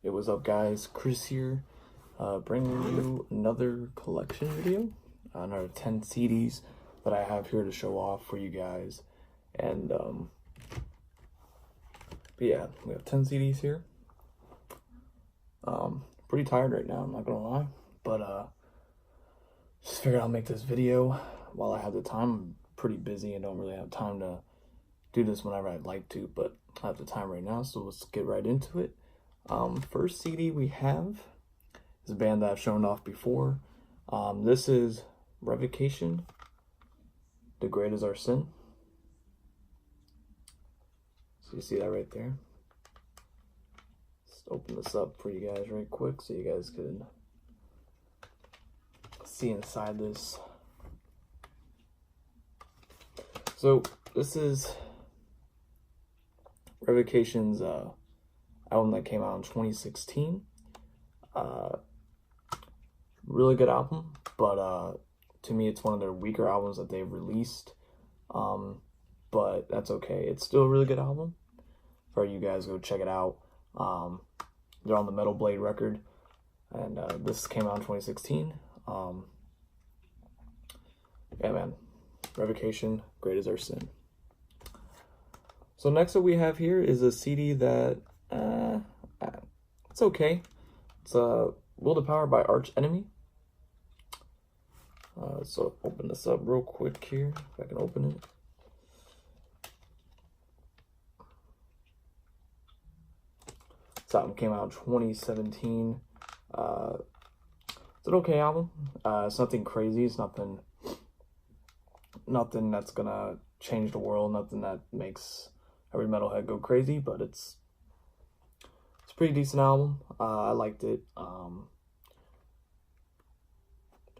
Hey, what's up, guys? Chris here, bringing you another collection video, another 10 CDs that I have here to show off for you guys. And but yeah, we have 10 CDs here. Pretty tired right now, I'm not gonna lie, but just figured I'll make this video while I have the time. I'm pretty busy and don't really have time to do this whenever I'd like to, but I have the time right now, so let's get right into it. First CD we have is a band that I've shown off before. This is Revocation, The Great Is Our Sin. So you see that right there. Let's open this up for you guys right quick so you guys can see inside this. So this is Revocation's album that came out in 2016. Really good album, but to me it's one of their weaker albums that they've released. But that's okay. It's still a really good album. For you guys, go check it out. They're on the Metal Blade record, and this came out in 2016. Yeah, man. Revocation, Great Is Our Sin. So next up we have here is a CD that it's okay. It's Will to Power by Arch Enemy. So open this up real quick here, if I can open it. This album came out in 2017. It's an okay album. It's nothing crazy. It's nothing that's gonna change the world. Nothing that makes every metalhead go crazy. But it's a pretty decent album. I liked it.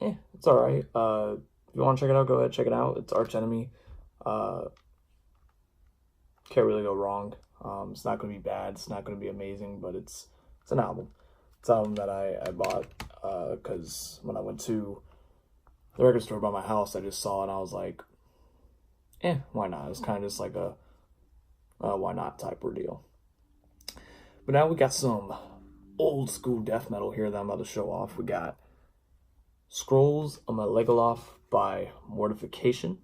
Yeah, it's all right. If you want to check it out, go ahead, check it out. It's Arch Enemy. Can't really go wrong. It's not going to be bad. It's not going to be amazing, but it's an album. It's an album that I bought because when I went to the record store by my house, I just saw it and I was like, why not? It's kind of just like a why not type ordeal. But now we got some old school death metal here that I'm about to show off. We got Scrolls of Megaleth by Mortification.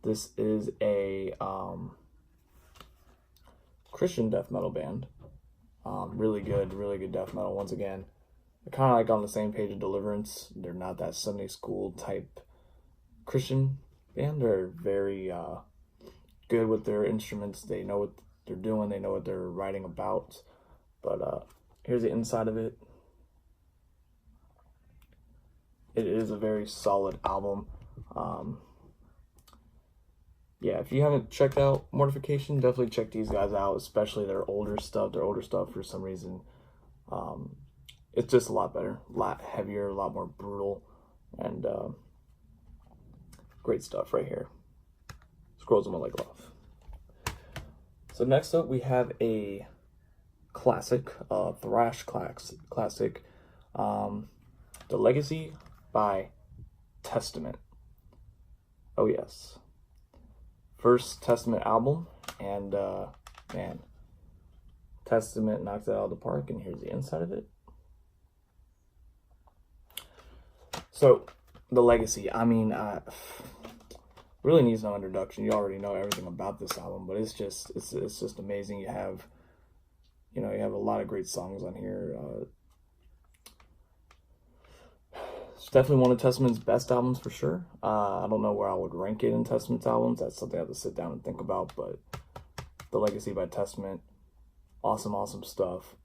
This is a Christian death metal band. Really good death metal. Once again, they're kind of like on the same page of Deliverance. They're not that Sunday school type Christian band. They're very good with their instruments. They know what they're doing. They know what they're writing about. But here's the inside of it. It is a very solid album. Yeah, if you haven't checked out Mortification, definitely check these guys out, especially their older stuff. Their older stuff, for some reason, it's just a lot better, a lot heavier, a lot more brutal, and great stuff right here. Scrolls of Megaleth. So next up, we have a classic, thrash classic, The Legacy by Testament. Oh yes. First Testament album, and man, Testament knocked it out of the park, and here's the inside of it. So, The Legacy, I mean, really needs no introduction. You already know everything about this album, but it's just amazing. You have a lot of great songs on here. It's definitely one of Testament's best albums for sure. I don't know where I would rank it in Testament's albums. That's something I have to sit down and think about. But The Legacy by Testament, awesome stuff.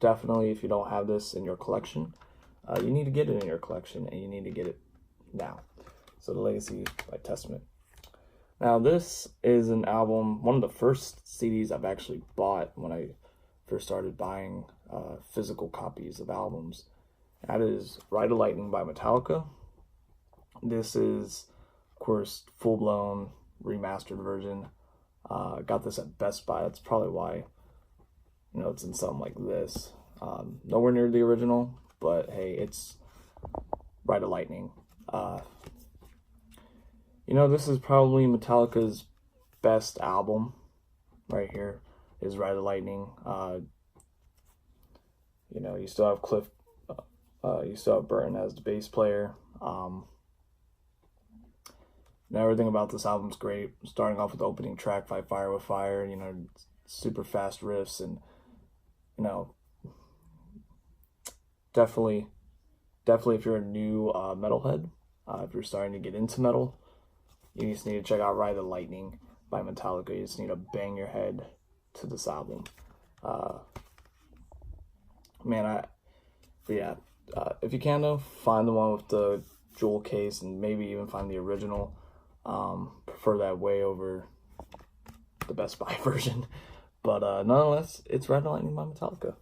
Definitely, if you don't have this in your collection, you need to get it in your collection, and you need to get it now. So The Legacy by Testament. Now this is an album, one of the first CDs I've actually bought when I first started buying physical copies of albums. That is Ride of Lightning by Metallica. This is, of course, full-blown remastered version. Got this at Best Buy. That's probably why, it's in something like this. Nowhere near the original, but hey, it's Ride of Lightning. This is probably Metallica's best album right here, is Ride of Lightning. You know, you still have you still have Burton as the bass player. And everything about this album's great. Starting off with the opening track, Fight Fire with Fire, you know, super fast riffs, and, you know, definitely if you're a new metalhead, if you're starting to get into metal, you just need to check out Ride the Lightning by Metallica. You just need to bang your head to this album. If you can though, find the one with the jewel case, and maybe even find the original. Prefer that way over the Best Buy version. But nonetheless, it's Ride the Lightning by Metallica.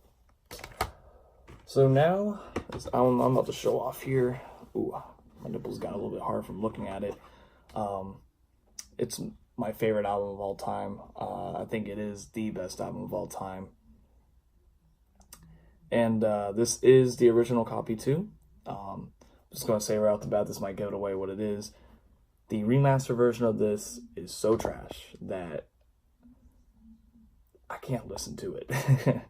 So now, this album I'm about to show off here. Ooh, my nipples got a little bit hard from looking at it. It's my favorite album of all time. I think it is the best album of all time. And this is the original copy too. I'm just going to say right off the bat, this might give it away what it is. The remaster version of this is so trash that I can't listen to it. You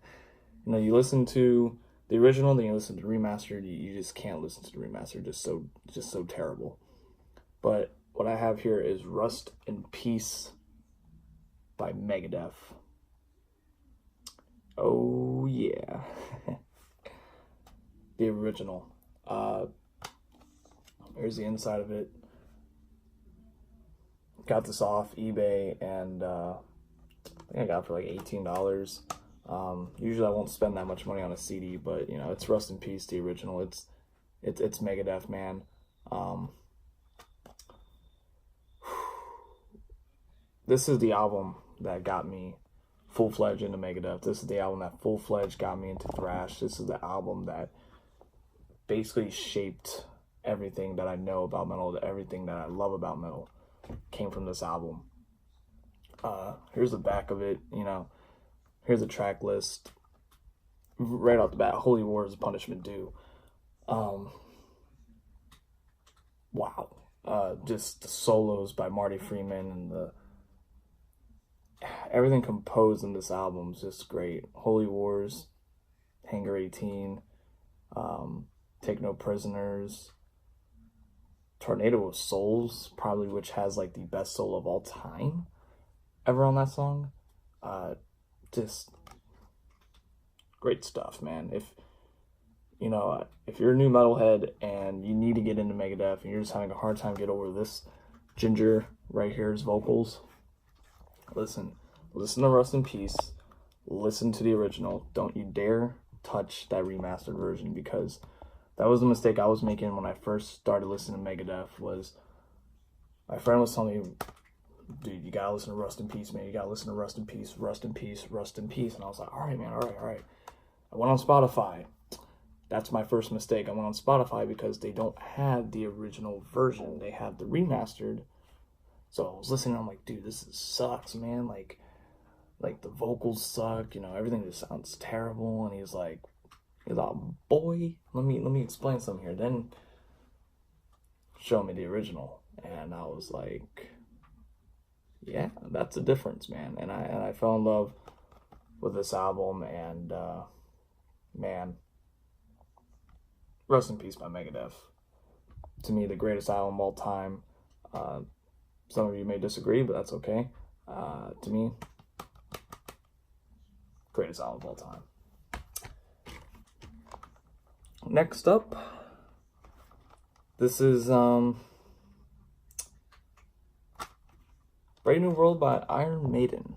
know, you listen to the original, then you listen to the remastered, you just can't listen to the remastered. Just so terrible. But what I have here is Rust in Peace by Megadeth. Oh yeah. The original. Here's the inside of it. Got this off eBay, and I think I got it for like $18. Usually I won't spend that much money on a CD, but you know, it's Rust in Peace, the original. It's Megadeth, man. This is the album that got me full-fledged into Megadeth. This is the album that full-fledged got me into thrash. This is the album that basically shaped everything that I know about metal, everything that I love about metal came from this album. Here's the back of it, you know. Here's a track list. Right off the bat, Holy War is Punishment Due. Wow. Just the solos by Marty Freeman, and everything composed in this album is just great. Holy Wars, Hangar 18, Take No Prisoners, Tornado of Souls, probably, which has like the best solo of all time ever on that song. Just great stuff, man. If you're a new metalhead and you need to get into Megadeth and you're just having a hard time get over this ginger right here's vocals, listen to Rust in Peace, listen to the original. Don't you dare touch that remastered version, because that was the mistake I was making when I first started listening to Megadeth. Was my friend was telling me, dude, you gotta listen to Rust in Peace, man. You gotta listen to Rust in Peace, Rust in Peace, Rust in Peace. And I was like, all right, man, all right. I went on Spotify. That's my first mistake. I went on Spotify because they don't have the original version. They have the remastered. So I was listening, I'm like, dude, this sucks, man. Like the vocals suck, you know, everything just sounds terrible. And he's like, boy, let me explain something here. Then show me the original. And I was like, yeah, that's the difference, man. And I fell in love with this album, and man, Rust in Peace by Megadeth. To me, the greatest album of all time. Some of you may disagree, but that's okay. To me, greatest album of all time. Next up, this is Brave New World by Iron Maiden.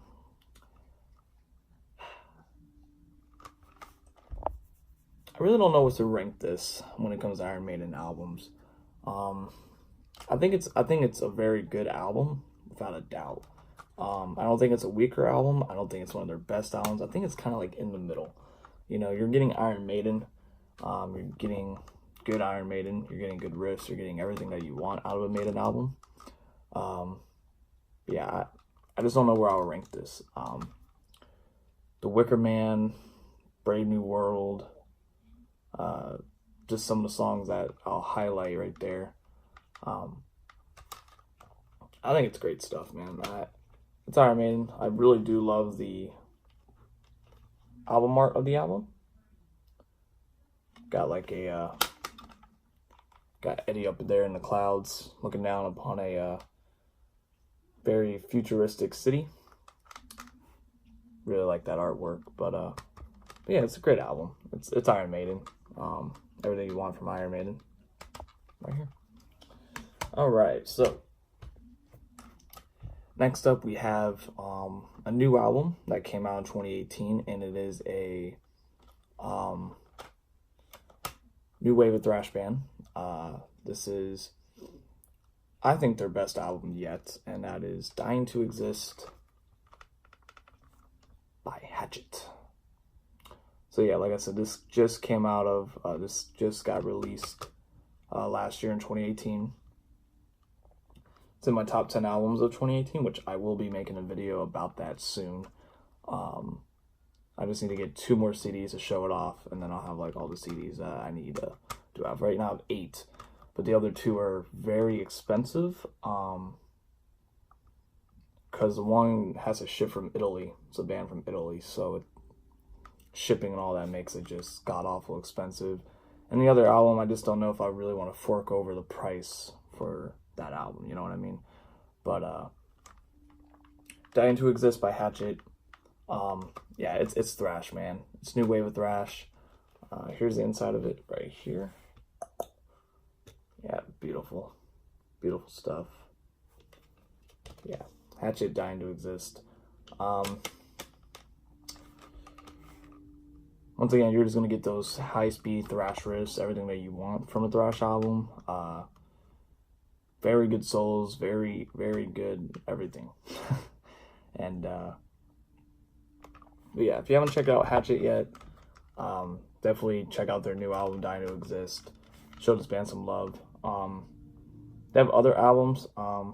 I really don't know what to rank this when it comes to Iron Maiden albums. I think it's a very good album, without a doubt. I don't think it's a weaker album. I don't think it's one of their best albums. I think it's kind of like in the middle. You know, you're getting Iron Maiden. You're getting good Iron Maiden. You're getting good riffs. You're getting everything that you want out of a Maiden album. Yeah, I just don't know where I'll rank this. The Wicker Man, Brave New World, just some of the songs that I'll highlight right there. I think it's great stuff, man. It's Iron Maiden. I really do love the album art of the album. Got like a got Eddie up there in the clouds, looking down upon a very futuristic city. Really like that artwork, but yeah, it's a great album. It's Iron Maiden. Everything you want from Iron Maiden, right here. All right, so next up we have a new album that came out in 2018, and it is a new wave of thrash band. This is, I think, their best album yet, and that is Dying to Exist by Hatchet. So yeah, like I said, this just came out of, this just got released last year in 2018. It's in my top 10 albums of 2018, which I will be making a video about that soon. I just need to get 2 more CDs to show it off, and then I'll have like all the CDs that I need to have. Right now I have 8, but the other 2 are very expensive, because the one has to ship from Italy. It's a band from Italy, so shipping and all that makes it just god-awful expensive. And the other album, I just don't know if I really want to fork over the price for that album, you know what I mean? But Dying to Exist by Hatchet, yeah, it's thrash, man. It's new wave of thrash. Here's the inside of it right here. Yeah, beautiful stuff. Yeah, Hatchet, Dying to Exist. Once again, you're just gonna get those high-speed thrash riffs, everything that you want from a thrash album. Very good solos, very, very good everything. And but yeah, if you haven't checked out Hatchet yet, definitely check out their new album, Dying to Exist. Show this band some love. They have other albums. I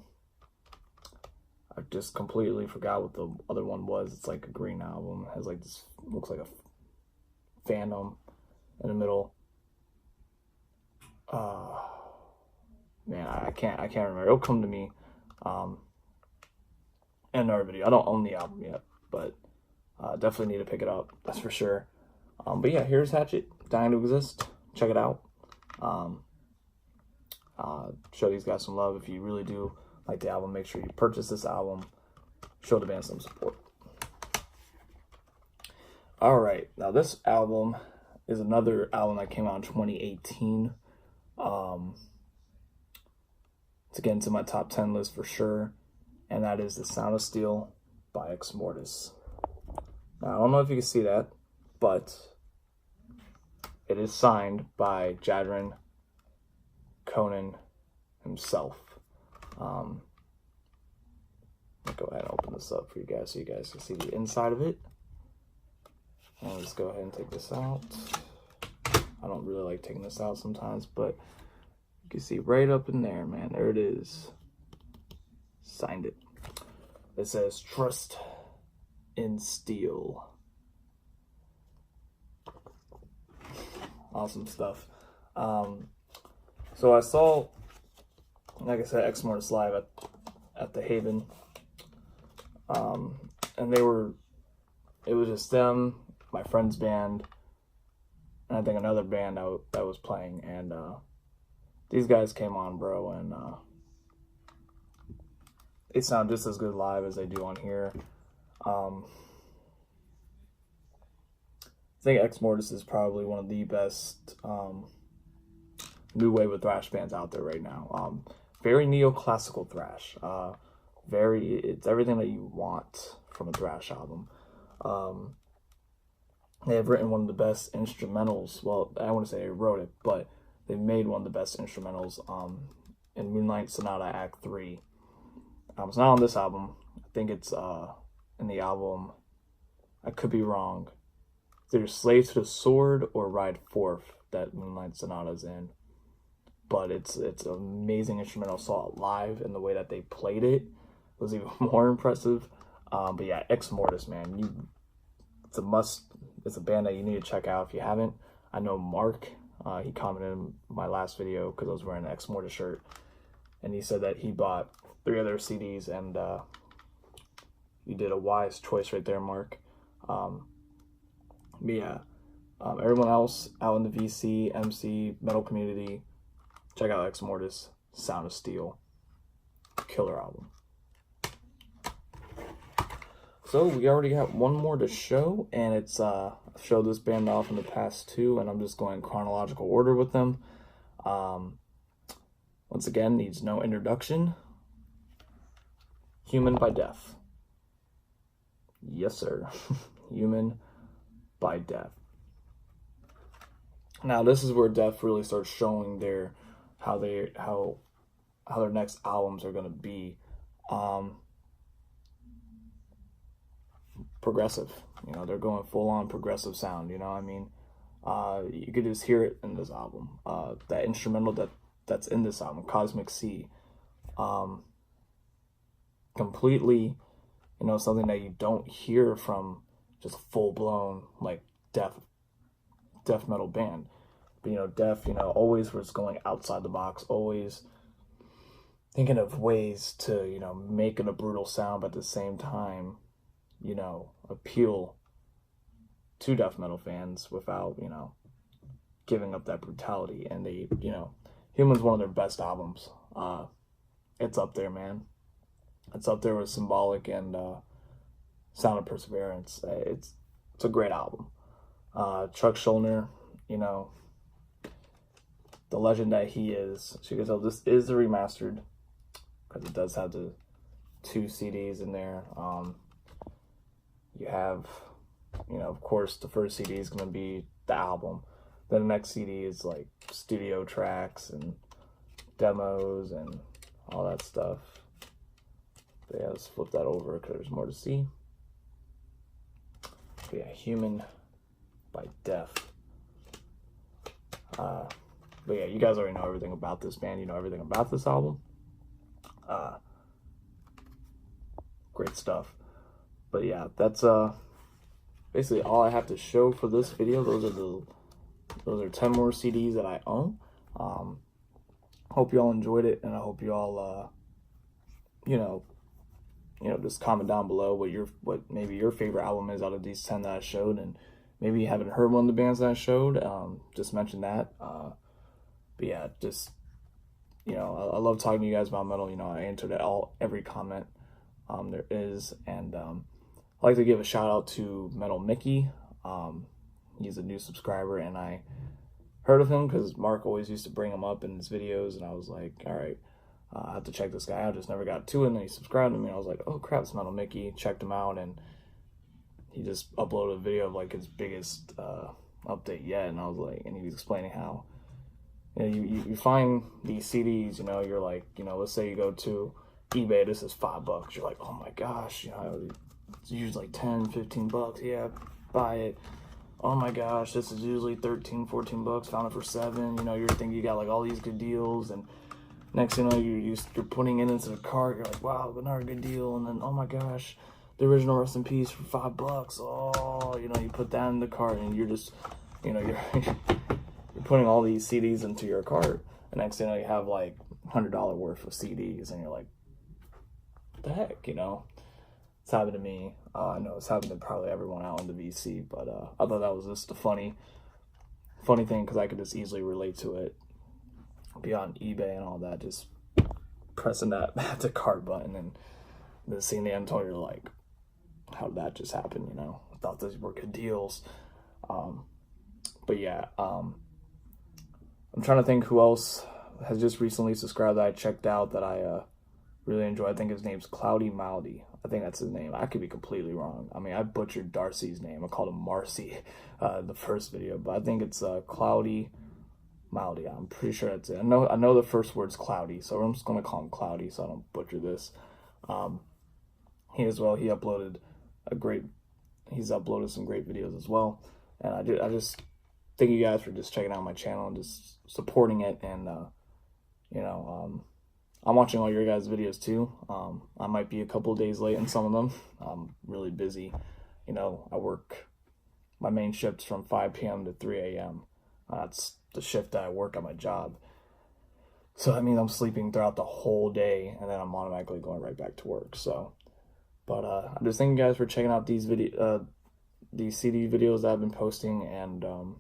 just completely forgot what the other one was. It's like a green album. It has like this, looks like a phantom in the middle. Man, I can't remember. It'll come to me in another video. I don't own the album yet, but definitely need to pick it up. That's for sure. But yeah, here's Hatchet, Dying to Exist. Check it out. Show these guys some love. If you really do like the album, make sure you purchase this album. Show the band some support. All right, now this album is another album that came out in 2018. It's again to my top 10 list for sure, and that is The Sound of Steel by Ex Mortis. Now, I don't know if you can see that, but it is signed by Jadran Conan himself. I'll go ahead and open this up for you guys so you guys can see the inside of it. And let's go ahead and take this out. I don't really like taking this out sometimes, but you can see right up in there, man. There it is. Signed it. It says, "Trust in Steel." Awesome stuff. So I saw, like I said, Ex Mortis live at the Haven. And it was just them, my friend's band, and I think another band that was playing, and these guys came on, bro, and they sound just as good live as they do on here. I think Ex Mortis is probably one of the best new wave of thrash bands out there right now. Very neoclassical thrash. It's everything that you want from a thrash album. They have written one of the best instrumentals. Well, I wouldn't say they wrote it, but they made one of the best instrumentals in Moonlight Sonata Act 3. It's not on this album. I think it's in the album, I could be wrong, there's Slave to the Sword or Ride Forth that Moonlight Sonata's in. But it's an amazing instrumental. I saw it live, and the way that they played it was even more impressive. But yeah, Ex Mortis, man, it's a must. It's a band that you need to check out if you haven't. I know Mark, he commented in my last video because I was wearing an Ex Mortis shirt, and he said that he bought 3 of their CDs, and you did a wise choice right there, Mark. But yeah, Everyone else out in the VC, MC, metal community, check out Ex Mortis, Sound of Steel. Killer album. So we already got one more to show, and it's I've showed this band off in the past two, and I'm just going in chronological order with them. Once again, needs no introduction. Human by Death. Yes, sir. Human by Death. Now this is where Death really starts showing how their next albums are gonna be. Progressive. You know, they're going full on progressive sound, you know what I mean? You could just hear it in this album. That instrumental that's in this album, Cosmic Sea. Completely, you know, something that you don't hear from just a full-blown, like, death metal band. But, you know, Death, you know, always was going outside the box, always thinking of ways to, you know, make it a brutal sound, but at the same time, you know, appeal to death metal fans without, you know, giving up that brutality. And they, you know, Human's one of their best albums. It's up there, man. It's up there with Symbolic and Sound of Perseverance. It's a great album. Chuck Schuldiner, you know, the legend that he is. So you can tell this is the remastered, because it does have the 2 CDs in there. You have, you know, of course, the first CD is going to be the album. Then the next CD is like studio tracks and demos and all that stuff. But yeah, let's flip that over because there's more to see. But yeah, Human by Death. But yeah, you guys already know everything about this band. You know everything about this album. Great stuff. But yeah, that's basically all I have to show for this video. Those are 10 more CDs that I own. Hope you all enjoyed it, and I hope you all you know, just comment down below what maybe your favorite album is out of these 10 that I showed, and maybe you haven't heard one of the bands that I showed. Just mention that. But yeah, just, you know, I love talking to you guys about metal. You know, I answered every comment there is, and I'd like to give a shout out to Metal Mickey. He's a new subscriber, and I heard of him because Mark always used to bring him up in his videos, and I was like, all right, I have to check this guy out. Just never got to it, and then he subscribed to me, and I was like, oh crap, it's Metal Mickey. Checked him out, and he just uploaded a video of like his biggest update yet, and I was like, and he was explaining how, you know, you find these CDs, you know, you're like, you know, let's say you go to eBay, this is $5. You're like, oh my gosh, you know, it's usually like 10, 15 bucks. Yeah, buy it. Oh my gosh, this is usually 13, 14 bucks. Found it for $7. You know, you're thinking you got like all these good deals, and next thing you know, you're putting it into the cart. You're like, wow, another good deal. And then, oh my gosh, the original Rest in Peace for $5. Oh, you know, you put that in the cart, and you're just, you know, you're putting all these CDs into your cart. And next thing you know, you have like $100 worth of CDs, and you're like, what the heck, you know? It's happened to me. I know it's happened to probably everyone out in the VC, but I thought that was just a funny thing, because I could just easily relate to it. Be on eBay and all that, just pressing that the cart button and then seeing the end total, you're like, how did that just happen? You know, I thought those were good deals. But yeah, I'm trying to think who else has just recently subscribed that I checked out that I really enjoy. I think his name's Cloudy Maldy. I think that's his name. I could be completely wrong. I mean, I butchered Darcy's name. I called him Marcy the first video, but I think it's Cloudy Maldy. I'm pretty sure that's it. I know the first word's cloudy, so I'm just gonna call him Cloudy so I don't butcher this. He uploaded he's uploaded some great videos as well, and I just thank you guys for just checking out my channel and just supporting it. And you know, I'm watching all your guys' videos too. I might be a couple days late in some of them. I'm really busy. You know, I work, my main shift's from 5 p.m. to 3 a.m. That's the shift that I work at my job. So that means I'm sleeping throughout the whole day, and then I'm automatically going right back to work. So, but I just thank you guys for checking out these these CD videos that I've been posting, and you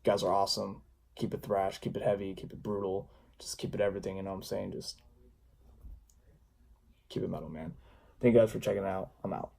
guys are awesome. Keep it thrash, keep it heavy, keep it brutal, just keep it everything, you know what I'm saying? Just keep it metal, man. Thank you guys for checking it out. I'm out.